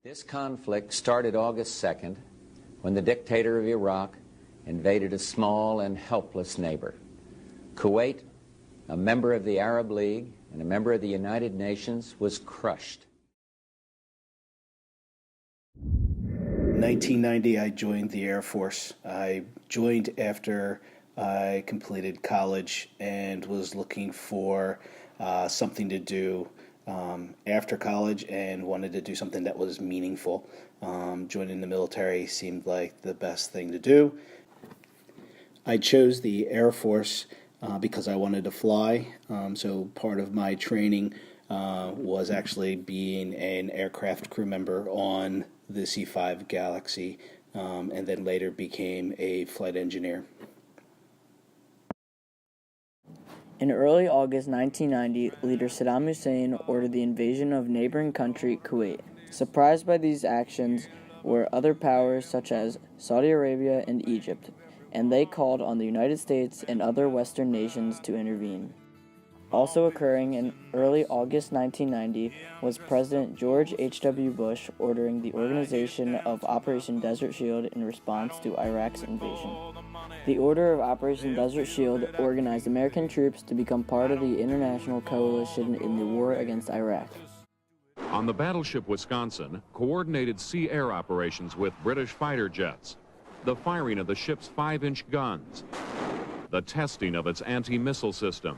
This conflict started August 2nd when the dictator of Iraq invaded a small and helpless neighbor. Kuwait, a member of the Arab League and a member of the United Nations, was crushed. In 1990, I joined the Air Force. I joined after I completed college and was looking for something to do after college and wanted to do something that was meaningful. Joining the military seemed like the best thing to do. I chose the Air Force because I wanted to fly. So part of my training was actually being an aircraft crew member on the C-5 Galaxy, and then later became a flight engineer. In early August 1990, leader Saddam Hussein ordered the invasion of neighboring country Kuwait. Surprised by these actions were other powers such as Saudi Arabia and Egypt, and they called on the United States and other Western nations to intervene. Also occurring in early August 1990 was President George H.W. Bush ordering the organization of Operation Desert Shield in response to Iraq's invasion. The order of Operation Desert Shield organized American troops to become part of the international coalition in the war against Iraq. On the battleship Wisconsin, coordinated sea-air operations with British fighter jets, the firing of the ship's 5-inch guns, the testing of its anti-missile system,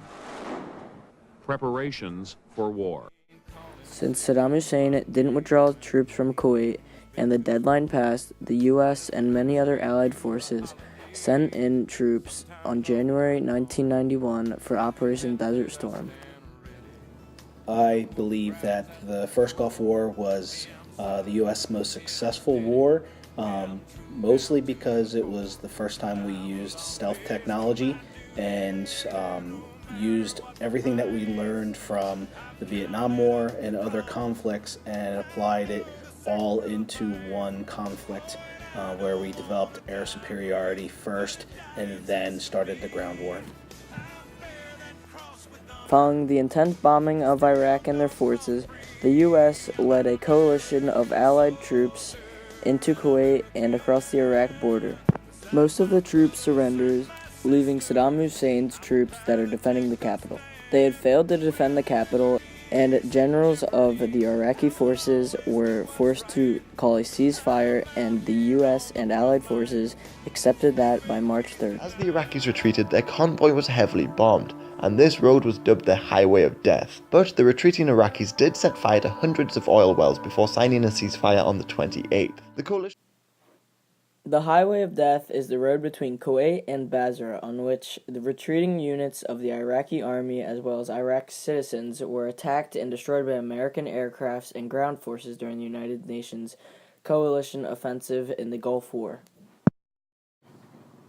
preparations for war. Since Saddam Hussein didn't withdraw troops from Kuwait and the deadline passed, the U.S. and many other Allied forces sent in troops on January 1991 for Operation Desert Storm. I believe that the first Gulf War was the U.S. most successful war, mostly because it was the first time we used stealth technology and used everything that we learned from the Vietnam War and other conflicts and applied it all into one conflict where we developed air superiority first and then started the ground war. Following the intense bombing of Iraq and their forces, the U.S. led a coalition of Allied troops into Kuwait and across the Iraq border. Most of the troops surrendered, leaving Saddam Hussein's troops that are defending the capital. They had failed to defend the capital, and generals of the Iraqi forces were forced to call a ceasefire, and the U.S. and Allied forces accepted that by March 3rd. As the Iraqis retreated, their convoy was heavily bombed, and this road was dubbed the Highway of Death. But the retreating Iraqis did set fire to hundreds of oil wells before signing a ceasefire on the 28th. The Highway of Death is the road between Kuwait and Basra on which the retreating units of the Iraqi army as well as Iraq's citizens were attacked and destroyed by American aircrafts and ground forces during the United Nations coalition offensive in the Gulf War.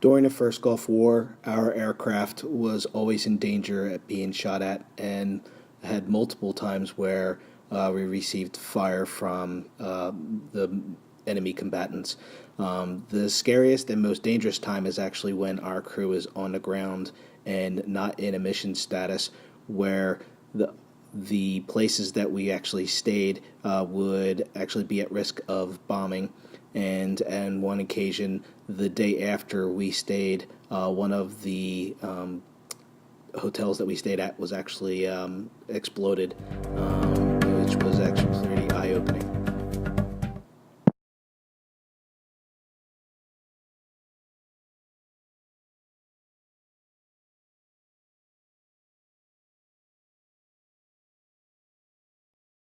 During the first Gulf War, our aircraft was always in danger at being shot at and had multiple times where we received fire from the enemy combatants. The scariest and most dangerous time is actually when our crew is on the ground and not in a mission status, where the places that we actually stayed would actually be at risk of bombing. And on one occasion, the day after we stayed, one of the hotels that we stayed at was actually exploded, which was actually